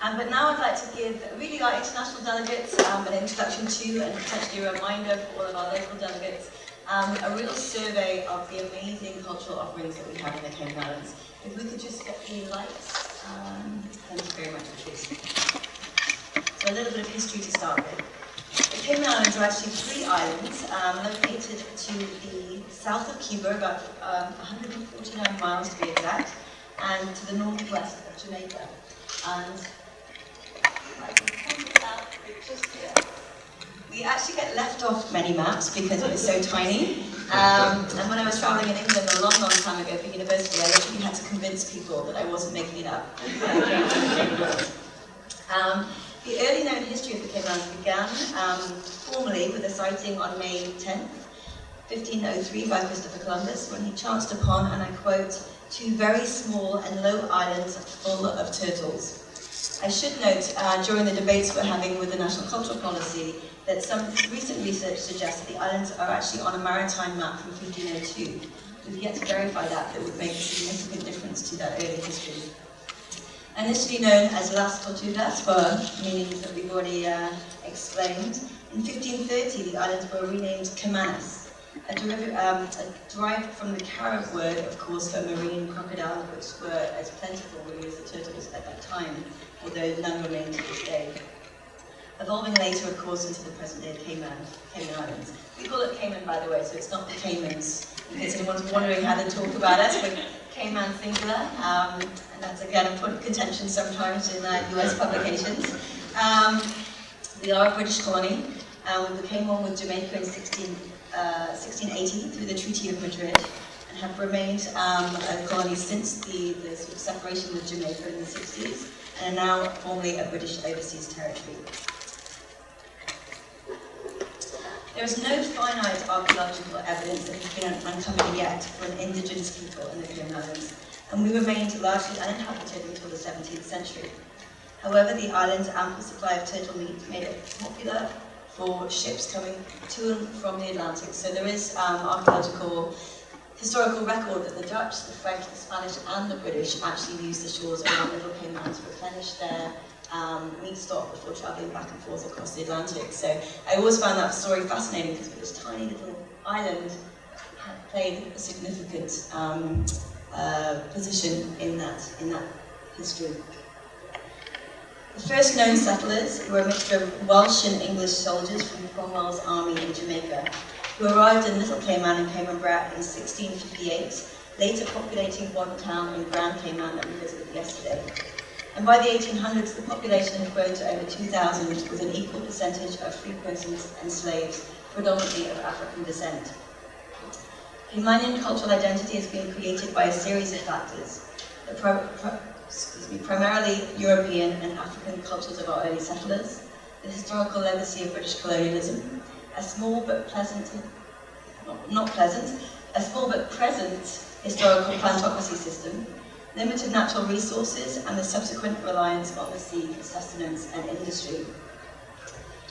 But now I'd like to give really our international delegates an introduction to, and potentially a reminder for all of our local delegates, a real survey of the amazing cultural offerings that we have in the Cayman Islands. If we could just get the lights. Thank you very much, Patrice. So a little bit of history to start with. The Cayman Islands are actually 3 islands located to the south of Cuba, about 149 miles to be exact, and to the northwest of Jamaica. And I can point it out just here. We actually get left off many maps because we're so tiny. And when I was traveling in England a long, long time ago for university, I literally had to convince people that I wasn't making it up. The early known history of the Cayman Islands began formally with a sighting on May 10th, 1503 by Christopher Columbus, when he chanced upon, and I quote, 2 very small and low islands full of turtles. I should note, during the debates we're having with the National Cultural Policy, that some recent research suggests that the islands are actually on a maritime map from 1502. We've yet to verify that, but it would make a significant difference to that early history. Initially known as Las Tortugas, for meanings that we've already explained, in 1530 the islands were renamed Caymanas, derived from the Carib word, of course, for marine crocodile, which were as plentiful really as the turtles at that time, although none remain to this day. Evolving later, of course, into the present-day Cayman Islands. We call it Cayman, by the way, so it's not the Caymans, in case anyone's wondering how they talk about us, but Cayman singular, and that's again a point of contention sometimes in US publications. We are a British colony. We became one with Jamaica in 1680 through the Treaty of Madrid, and have remained a colony since the sort of separation with Jamaica in the 60s, and are now formally a British overseas territory. There is no finite archaeological evidence that has been uncovered yet for an indigenous people in the Cayman Islands, and we remained largely uninhabited until the 17th century. However, the island's ample supply of turtle meat made it popular for ships coming to and from the Atlantic. So there is archaeological, historical record that the Dutch, the French, the Spanish, and the British actually used the shores around Little Cayman to replenish their meat stock before travelling back and forth across the Atlantic. So I always found that story fascinating because this tiny little island had played a significant position in that history. The first known settlers were a mixture of Welsh and English soldiers from Cromwell's army in Jamaica, who arrived in Little Cayman and Cayman Brac in 1658, later populating one town in Grand Cayman that we visited yesterday. And by the 1800s, the population had grown to over 2,000, with an equal percentage of free persons and slaves, predominantly of African descent. Caymanian cultural identity has been created by a series of factors, primarily European and African cultures of our early settlers, the historical legacy of British colonialism, a small but present historical plantocracy system, limited natural resources, and the subsequent reliance on the sea for sustenance and industry.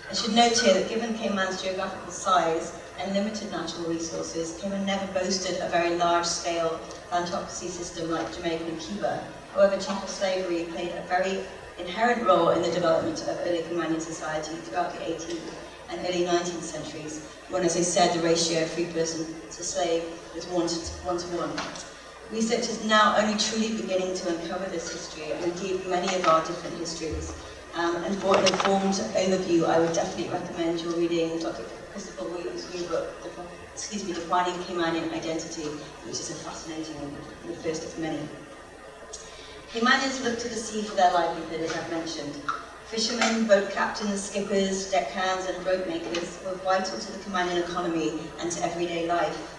I should note here that given Cayman's geographical size and limited natural resources, Cayman never boasted a very large-scale plantocracy system like Jamaica and Cuba. However, chattel slavery played a very inherent role in the development of early Caymanian society throughout the 18th and early 19th centuries, when, as I said, the ratio of free person to slave was 1:1. Research is now only truly beginning to uncover this history, and indeed many of our different histories. And for an informed overview, I would definitely recommend your reading Dr. Christopher Williams' new book, Defining Caymanian Identity, which is a fascinating one, and the first of many. Caymanians look to the sea for their livelihood, as I've mentioned. Fishermen, boat captains, skippers, deckhands, and rope makers were vital to the Caymanian economy and to everyday life.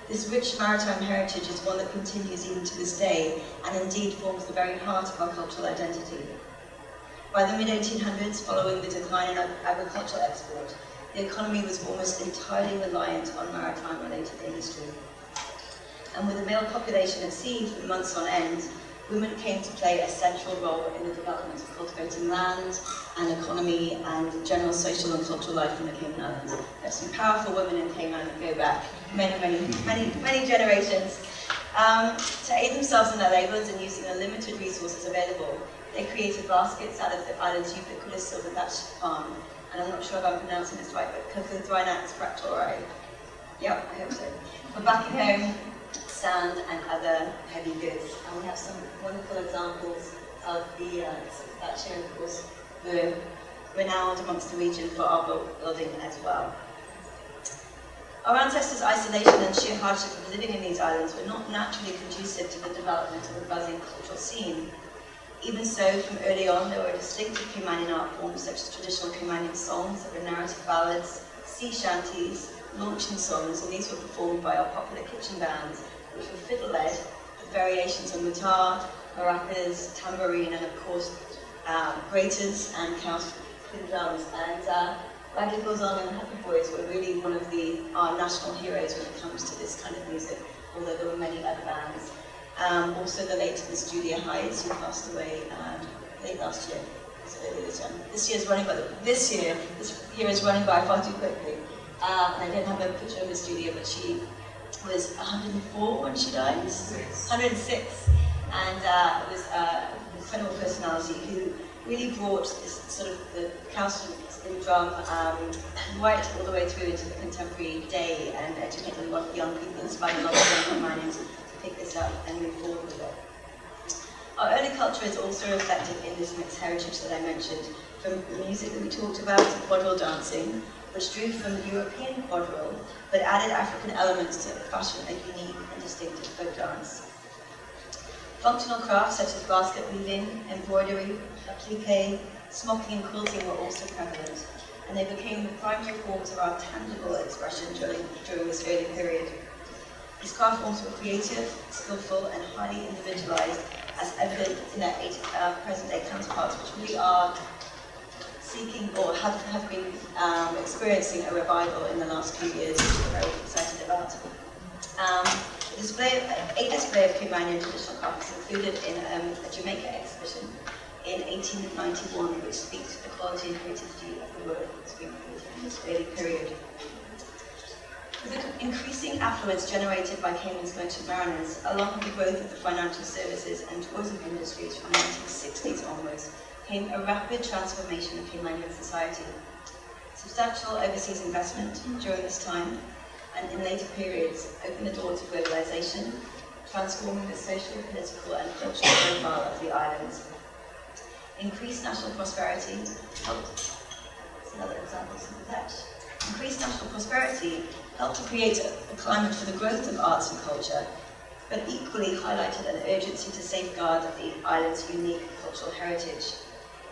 This rich maritime heritage is one that continues even to this day, and indeed forms the very heart of our cultural identity. By the mid-1800s, following the decline in agricultural export, the economy was almost entirely reliant on maritime-related industry. And with a male population at sea for months on end, women came to play a central role in the development of cultivating land and economy and general social and cultural life in the Cayman Islands. There's some powerful women in Cayman that go back many generations. To aid themselves in their labours and using the limited resources available, They created baskets out of the island's ubiquitous silver thatched palm, and I'm not sure if I'm pronouncing this right, but Cathedrinax fractori. Yep, I hope so. For back at home, sand and other heavy goods. And we have some wonderful examples of the thatching, and of course, the renowned amongst the region for our building as well. Our ancestors' isolation and sheer hardship of living in these islands were not naturally conducive to the development of a buzzing cultural scene. Even so, from early on, there were distinctive Caymanian art forms such as traditional Caymanian songs that were narrative ballads, sea shanties, launching songs, and these were performed by our popular kitchen bands, which were fiddle-led, with variations on guitar, maracas, tambourine, and of course, graters and cows with drums. And Ragged Goes On and the Happy Boys were really one of our national heroes when it comes to this kind of music, although there were many other bands. Also the late Miss Julia Hydes, who passed away late last year. This year is running by far too quickly. And I don't have a picture of Miss Julia, but she was 104 when she died, 106, and was an incredible personality who really brought this sort of the cowstrings in drum right all the way through into the contemporary day and educated a lot of young people, inspired a lot of young Caymanians to pick this up and move forward with it. Our early culture is also reflected in this mixed heritage that I mentioned, from the music that we talked about to quadrille dancing, which drew from the European quadrille, but added African elements to fashion a unique and distinctive folk dance. Functional crafts such as basket weaving, embroidery, applique, smocking and quilting were also prevalent, and they became the primary forms of our tangible expression during this early period. These craft forms were creative, skillful, and highly individualized, as evident in their present-day counterparts, which really are seeking or have been experiencing a revival in the last few years, which we're very excited about. A display of Caymanian traditional crafts included in a Jamaica exhibition in 1891, which speaks to the quality and creativity of the work that's been created in this early period. With the increasing affluence generated by Cayman's merchant mariners, along with the growth of the financial services and tourism industries from the 1960s onwards, came a rapid transformation of Caymanian society. Substantial overseas investment during this time and in later periods opened the door to globalization, transforming the social, political and cultural profile of the islands. Increased national prosperity helped, that's another example of that. Increased national prosperity helped to create a climate for the growth of arts and culture, but equally highlighted an urgency to safeguard the island's unique cultural heritage.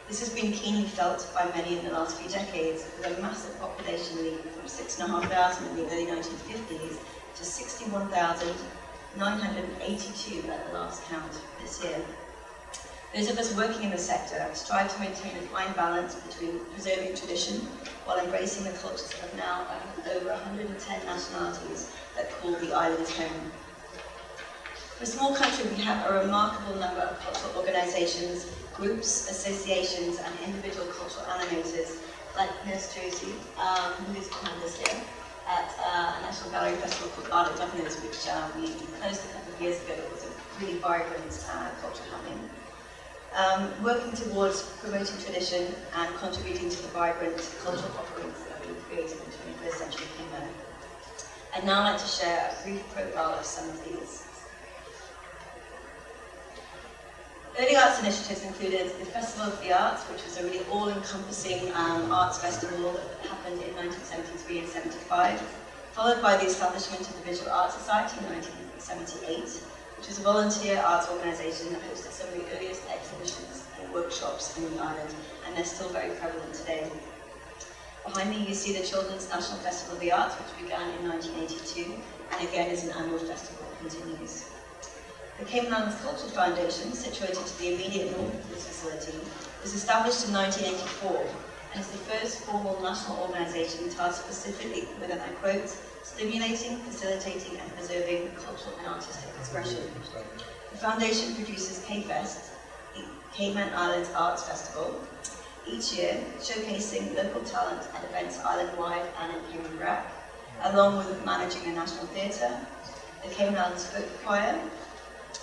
This has been keenly felt by many in the last few decades, with a massive population leap from 6,500 in the early 1950s to 61,982 at the last count this year. Those of us working in the sector strive to maintain a fine balance between preserving tradition while embracing the cultures of now over 110 nationalities that call the islands home. For a small country, we have a remarkable number of cultural organisations, groups, associations, and individual cultural animators, like Nurse Josie, who is behind us here, at a National Gallery Festival called Art at Governors, which we closed a couple of years ago. It was a really vibrant culture happening. Working towards promoting tradition and contributing to the vibrant cultural offerings that we've created in 21st century Cayman. I'd now like to share a brief profile of some of these. Early arts initiatives included the Festival of the Arts, which was a really all-encompassing arts festival that happened in 1973 and 75, followed by the establishment of the Visual Arts Society in 1978, which was a volunteer arts organisation that hosted some of the earliest exhibitions and workshops in the island, and they're still very prevalent today. Behind me you see the Children's National Festival of the Arts, which began in 1982, and again is an annual festival that continues. The Cayman Islands Cultural Foundation, situated to the immediate north of this facility, was established in 1984 and is the first formal national organisation tasked specifically with, and I quote, stimulating, facilitating and preserving cultural and artistic expression. The foundation produces K-Fest, the Cayman Islands Arts Festival, each year showcasing local talent and events island-wide and in Cayman Brac, along with managing a national theatre, the Cayman Islands Folk Choir,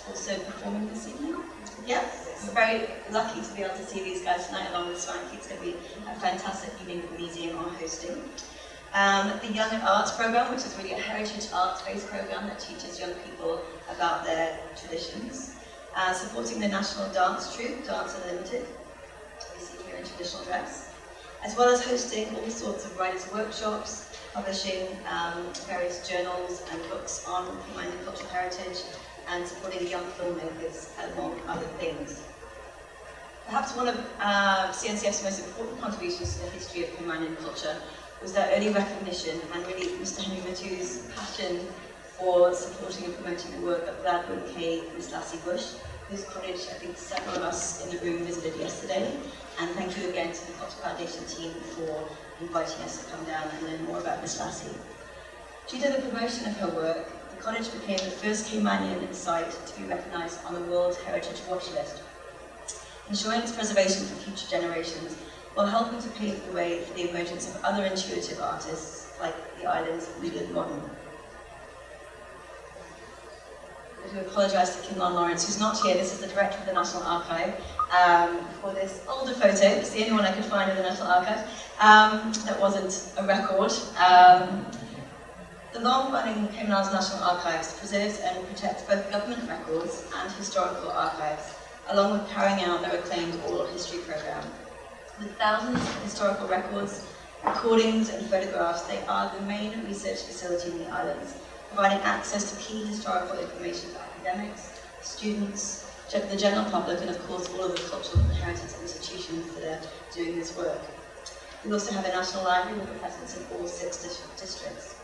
also performing this evening. Yes. we're very lucky to be able to see these guys tonight along with Swanky. It's going to be a fantastic evening that the museum are hosting. The Young at Arts program, which is really a heritage arts-based program that teaches young people about their traditions. Supporting the national dance troupe, Dance Unlimited, we see here in traditional dress, as well as hosting all sorts of writers' workshops, publishing various journals and books on Romanian cultural heritage, and supporting young filmmakers, among other things. Perhaps one of CNCF's most important contributions to the history of Romanian culture was their early recognition and really Mr. Henry Matu's passion for supporting and promoting the work of Gladwin K. Miss Lassie Bush, whose college I think several of us in the room visited yesterday. And thank you again to the Culture Foundation team for inviting us to come down and learn more about Miss Lassie. Due to the promotion of her work, the college became the first Caymanian site to be recognised on the World Heritage Watch List, ensuring its preservation for future generations, while helping to pave the way for the emergence of other intuitive artists like the island's Leland Modern. To apologise to Kim Lawrence, who's not here. This is the director of the National Archive. For this older photo, it's the only one I could find in the National Archive, that wasn't a record. The long-running Cayman National Archives preserves and protects both government records and historical archives, along with carrying out their acclaimed oral history program. With thousands of historical records, recordings and photographs, they are the main research facility in the islands, providing access to key historical information for academics, students, the general public, and of course all of the cultural and heritage institutions that are doing this work. We also have a national library with a presence in all 6 districts.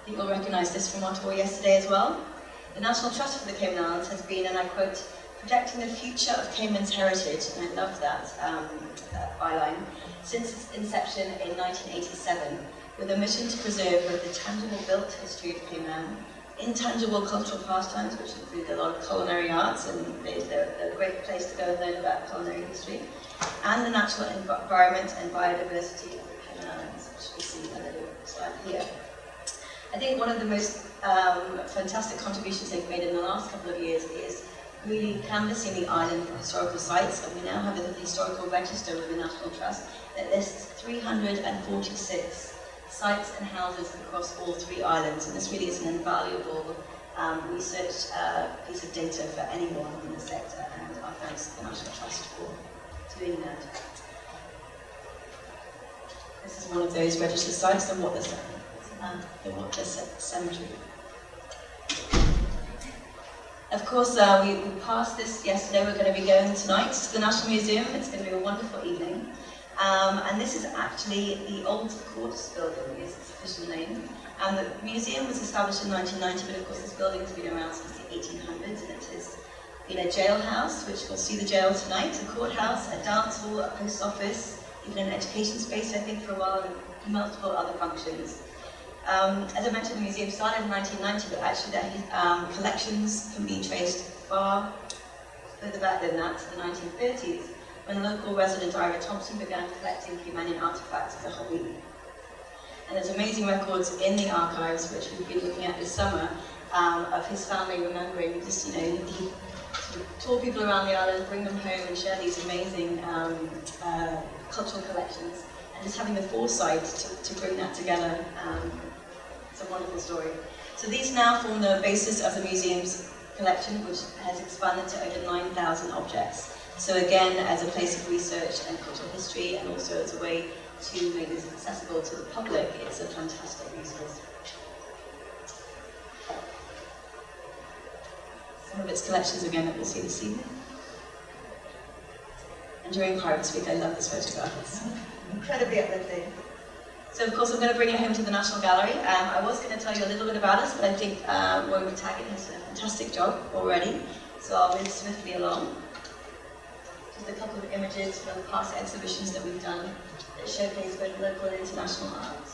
I think you'll recognise this from our tour yesterday as well. The National Trust for the Cayman Islands has been, and I quote, protecting the future of Cayman's heritage, and I love that byline, since its inception in 1987, with a mission to preserve both the tangible built history of Cayman, intangible cultural pastimes, which include a lot of culinary arts, and they're a great place to go and learn about culinary history, and the natural environment and biodiversity of the Cayman Islands, which we see a little slide here. I think one of the most fantastic contributions they've made in the last couple of years is really canvassing the island for historical sites, and we now have a historical register with the National Trust that lists 346 sites and houses across all 3 islands, and this really is an invaluable research piece of data for anyone in the sector, and our thanks to the National Trust for doing that. This is one of those registered sites, the Watler Cemetery. Of course, we passed this yesterday. We're going to be going tonight to the National Museum. It's going to be a wonderful evening. And this is actually the old courts building, is its official name. And the museum was established in 1990, but of course this building has been around since the 1800s, and it has been a jailhouse, which we'll see the jail tonight, a courthouse, a dance hall, a post office, even an education space, I think, for a while, and multiple other functions. As I mentioned, the museum started in 1990, but actually their collections can be traced far further back than that, to the 1930s, when local resident Ira Thompson began collecting Caymanian artifacts as a hobby. And there's amazing records in the archives, which we've been looking at this summer, of his family remembering just, he sort of tour people around the island, bring them home and share these amazing cultural collections, and just having the foresight to bring that together. It's a wonderful story. So these now form the basis of the museum's collection, which has expanded to over 9,000 objects. So again, as a place of research and cultural history, and also as a way to make this accessible to the public, it's a fantastic resource. Some of its collections again that we'll see this evening. And during Pirates Week, I love this photograph. It's incredibly uplifting. So of course I'm going to bring it home to the National Gallery. I was going to tell you a little bit about us, but I think Rowan Taggart has done a fantastic job already, so I'll move swiftly along. Just a couple of images from past exhibitions that we've done that showcase both local and international art.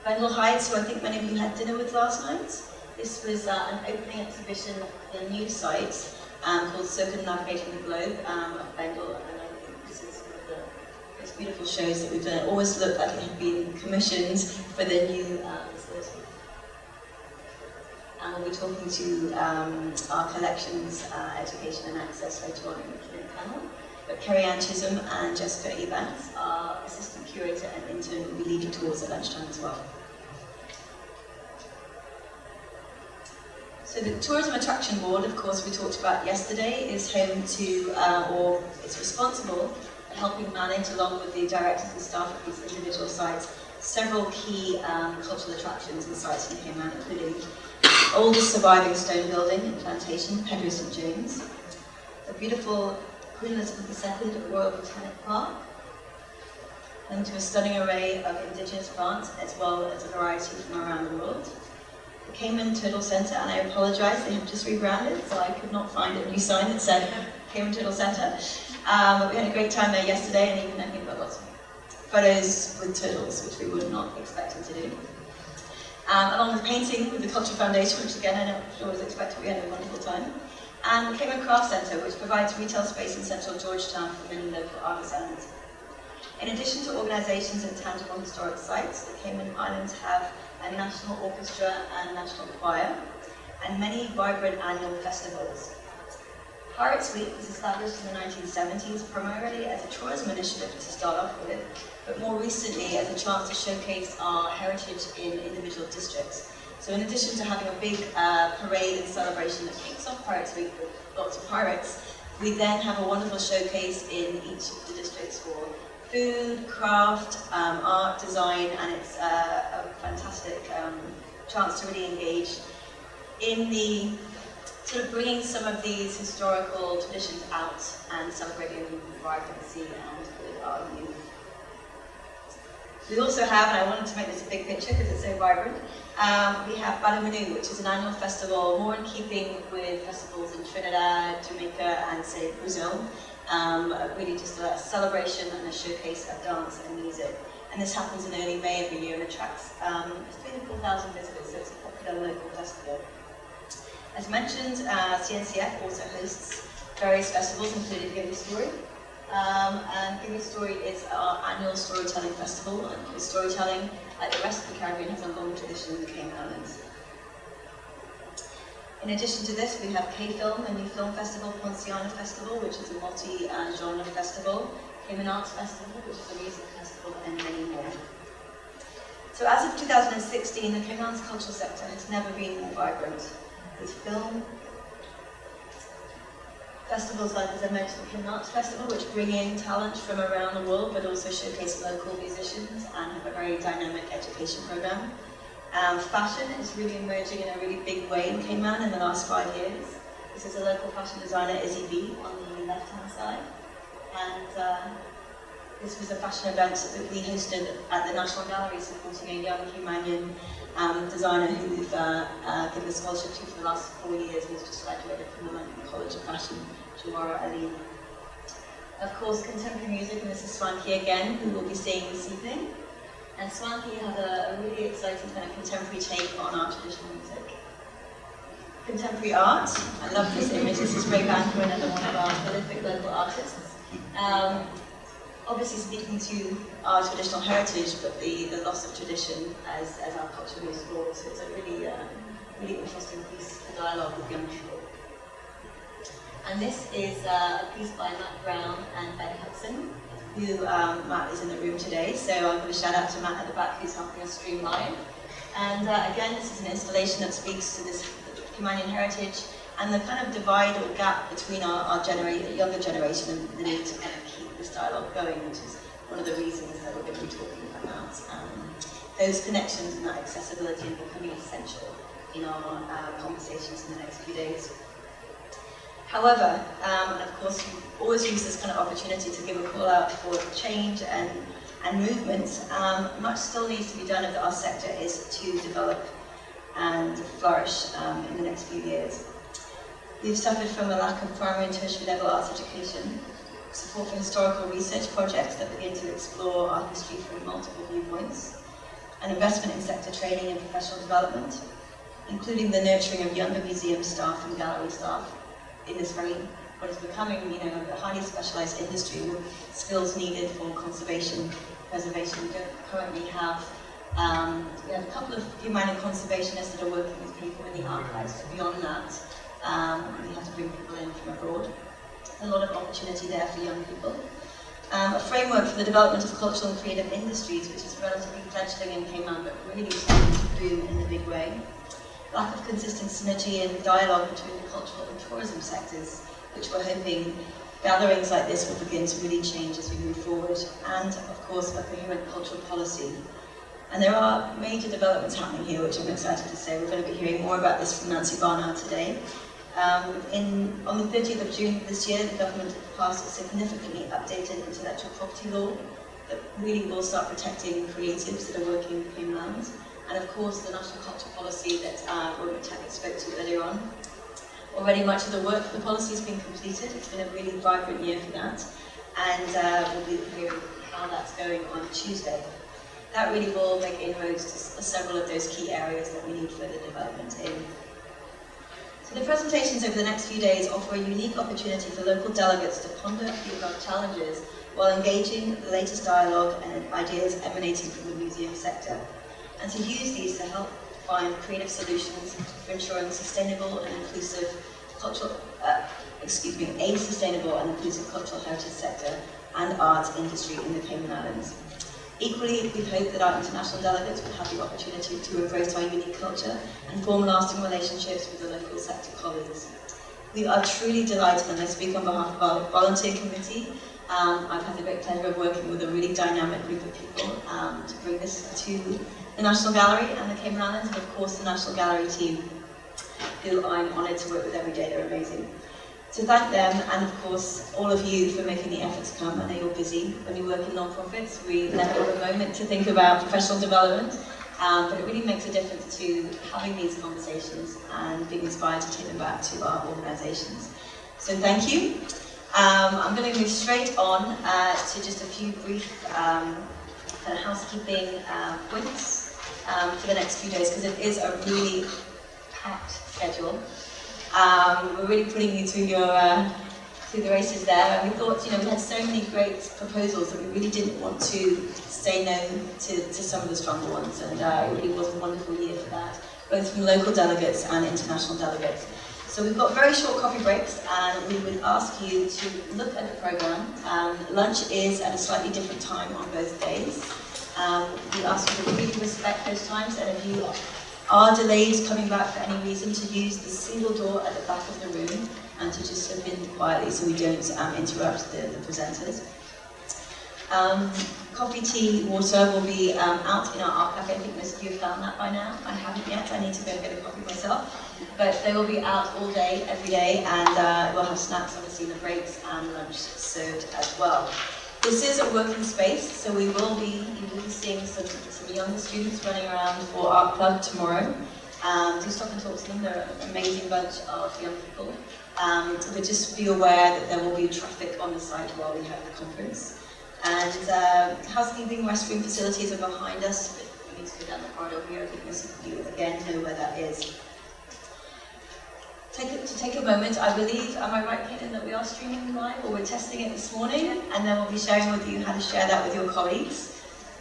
Vendel Heights, who I think many of you had dinner with last night. This was an opening exhibition at a new site called Circumnavigating the Globe of Vendel, and I think this is one of the most beautiful shows that we've done. It always looked like it had been commissioned for the new facility. we'll be talking to our collections, education and access later on in the panel. But Kerry-Ann Chisholm and Jessica Evans, our assistant curator and intern, will be leading tours at lunchtime as well. So the Tourism Attraction Board, of course, we talked about yesterday, is home to, or it's responsible for helping manage, along with the directors and staff of these individual sites, several key cultural attractions and sites in Cayman, including the oldest surviving stone building and plantation, Pedro St. James, the beautiful Queen Elizabeth II Royal Botanic Park, and to a stunning array of indigenous plants, as well as a variety from around the world. The Cayman Turtle Centre, and I apologise, they have just rebranded, so I could not find a new sign that said Cayman Turtle Centre. But we had a great time there yesterday, and even I think got lots of photos with turtles, which we were not expecting to do. Along with painting with the Culture Foundation, which again I don't always expect, we had a wonderful time. And the Cayman Craft Centre, which provides retail space in central Georgetown for many local artisans. In addition to organisations and tangible historic sites, the Cayman Islands have a national orchestra and national choir, and many vibrant annual festivals. Pirates Week was established in the 1970s primarily as a tourism initiative to start off with, but more recently as a chance to showcase our heritage in individual districts. So in addition to having a big parade and celebration that kicks off Pirates Week with lots of pirates, we then have a wonderful showcase in each of the districts for food, craft, art, design, and it's a fantastic chance to really engage in the sort of bringing some of these historical traditions out and celebrating vibrancy and with our youth. We also have, and I wanted to make this a big picture because it's so vibrant, we have Balumanu, which is an annual festival more in keeping with festivals in Trinidad, Jamaica, and say Brazil. Really just a celebration and a showcase of dance and music. And this happens in early May every year and attracts 3,000 visitors, so it's a popular local festival. As mentioned, CNCF also hosts various festivals, including Give Me Story. And Give Me Story is our annual storytelling festival, and storytelling, like the rest of the Caribbean, has a long tradition in the Cayman Islands. In addition to this, we have K-Film, a new film festival, Ponciana Festival, which is a multi-genre festival, Cayman Arts Festival, which is a music festival, and many more. So as of 2016, the Cayman's cultural sector has never been more vibrant. With film, festivals like, as I mentioned, the Cayman Arts Festival, which bring in talent from around the world, but also showcase local musicians and have a very dynamic education program. Fashion is really emerging in a really big way in Cayman in the last 5 years. This is a local fashion designer, Izzy B, on the left-hand side. And this was a fashion event that we hosted at the National Gallery, supporting a young Caymanian designer who we've given a scholarship to for the last 4 years. He's just graduated from the London College of Fashion, Jawara Ali. Of course, contemporary music, and this is Swanky again, who we'll be seeing this evening. And Swanky has a really exciting kind of contemporary take on our traditional music. Contemporary art, I love this image, this is Ray Banker, another one of our prolific local artists. Obviously speaking to our traditional heritage, but the loss of tradition as our culture moves forward. So it's a really, really interesting piece of dialogue with young people. And this is a piece by Matt Brown and Ben Hudson, who Matt is in the room today. So I'm going to shout out to Matt at the back, who's helping us stream live. And again, this is an installation that speaks to this Caymanian heritage and the kind of divide or gap between our younger generation and the need to kind of keep this dialogue going, which is one of the reasons that we're going to be talking about those connections and that accessibility and becoming essential in our conversations in the next few days. However, and of course, we always use this kind of opportunity to give a call out for change and movement. Much still needs to be done if our sector is to develop and flourish in the next few years. We've suffered from a lack of primary and tertiary level arts education, support for historical research projects that begin to explore art history from multiple viewpoints, and investment in sector training and professional development, including the nurturing of younger museum staff and gallery staff in this very, what is becoming, a highly specialized industry with skills needed for conservation, preservation. We don't currently have We have a couple of minor conservationists that are working with people in the archives, but beyond that, we have to bring people in from abroad. A lot of opportunity there for young people. A framework for the development of cultural and creative industries, which is relatively fledgling in Cayman, but really starting to boom in a big way. Lack of consistent synergy and dialogue between the cultural and tourism sectors, which we're hoping gatherings like this will begin to really change as we move forward. And, of course, a coherent cultural policy. And there are major developments happening here, which I'm excited to say. We're going to be hearing more about this from Nancy Barnard today. On the 30th of June this year, the government passed a significantly updated intellectual property law that really will start protecting creatives that are working in Cayman. And of course, the national culture policy that Natalie spoke to earlier on. Already much of the work for the policy has been completed. It's been a really vibrant year for that. And we'll be hearing how that's going on Tuesday. That really will make inroads to several of those key areas that we need further development in. So the presentations over the next few days offer a unique opportunity for local delegates to ponder the above challenges while engaging the latest dialogue and ideas emanating from the museum sector, and to use these to help find creative solutions for ensuring sustainable and inclusive cultural, a sustainable and inclusive cultural heritage sector and arts industry in the Cayman Islands. Equally, we hope that our international delegates will have the opportunity to embrace our unique culture and form lasting relationships with the local sector colleagues. We are truly delighted, and I speak on behalf of our volunteer committee. I've had the great pleasure of working with a really dynamic group of people to bring this to the National Gallery and the Cayman Islands, and of course the National Gallery team, who I'm honoured to work with every day. They're amazing. To thank them, and of course all of you for making the effort to come. I know you're busy. When you work in non-profits, we never have a moment to think about professional development, but it really makes a difference to having these conversations and being inspired to take them back to our organisations. So thank you. I'm going to move straight on to just a few brief kind of housekeeping points for the next few days, because it is a really packed schedule. We're really putting you through the races there, and we thought, we had so many great proposals that we really didn't want to say no to some of the stronger ones, and it really was a wonderful year for that, both from local delegates and international delegates. So we've got very short coffee breaks, and we would ask you to look at the programme. Lunch is at a slightly different time on both days. We ask you to really respect those times, and if you are delayed coming back for any reason, to use the single door at the back of the room and to just slip in quietly so we don't interrupt the presenters. Coffee, tea, water will be out in our art cafe. I think most of you have found that by now. I haven't yet. I need to go and get a coffee myself. But they will be out all day, every day, and we'll have snacks obviously in the breaks and lunch served as well. This is a working space, so you will be seeing some younger students running around for Art Club tomorrow. Do stop and talk to them. They're an amazing bunch of young people. But just be aware that there will be traffic on the site while we have the conference. And housekeeping restroom facilities are behind us. If we need to go down the corridor here, I think most of you again know where that is. Take a moment, I believe, am I right, Caitlin, that we are streaming live, or we're testing it this morning, and then we'll be sharing with you how to share that with your colleagues.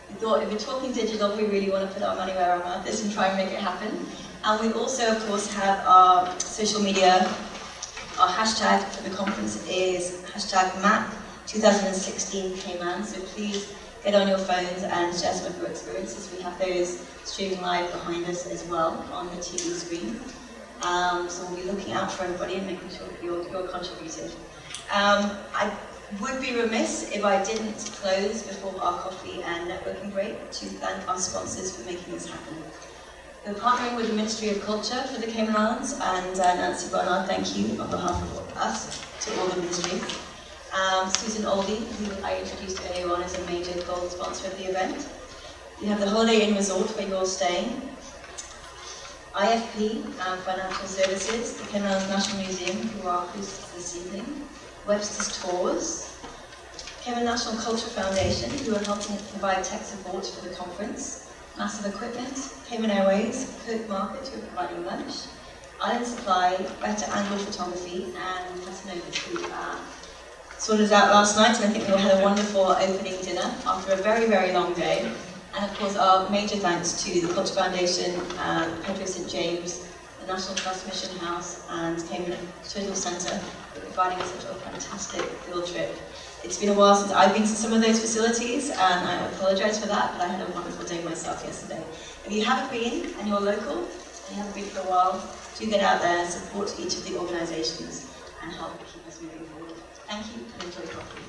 We thought if we're talking digital, we really want to put our money where our mouth is and try and make it happen. And we also, of course, have our social media. Our hashtag for the conference is #MAC2016 Cayman, so please get on your phones and share some of your experiences. We have those streaming live behind us as well on the TV screen. So we'll be looking out for everybody and making sure that you're contributing. I would be remiss if I didn't close before our coffee and networking break to thank our sponsors for making this happen. We're partnering with the Ministry of Culture for the Cayman Islands, and Nancy Barnard, thank you on behalf of us to all the ministries. Susan Oldie, who I introduced earlier on, is a major gold sponsor of the event. We have the Holiday Inn Resort where you're staying. IFP, Financial Services, the Cayman Islands National Museum, who are hosts this evening, Webster's Tours, Cayman National Culture Foundation, who are helping provide tech support for the conference, Massive Equipment, Cayman Airways, Kirk Market, who are providing lunch, Island Supply, Better Angle Photography, and Casanova, who sorted us out last night, and I think we all had a wonderful opening dinner after a very, very long day. And of course, our major thanks to the Culture Foundation, Pedro St James, the National Trust Mission House, and Cambridge Tourism Centre for providing us such a fantastic field trip. It's been a while since I've been to some of those facilities, and I apologise for that, but I had a wonderful day myself yesterday. If you haven't been, and you're local, and you haven't been for a while, do get out there, support each of the organisations, and help keep us moving forward. Thank you, and enjoy coffee.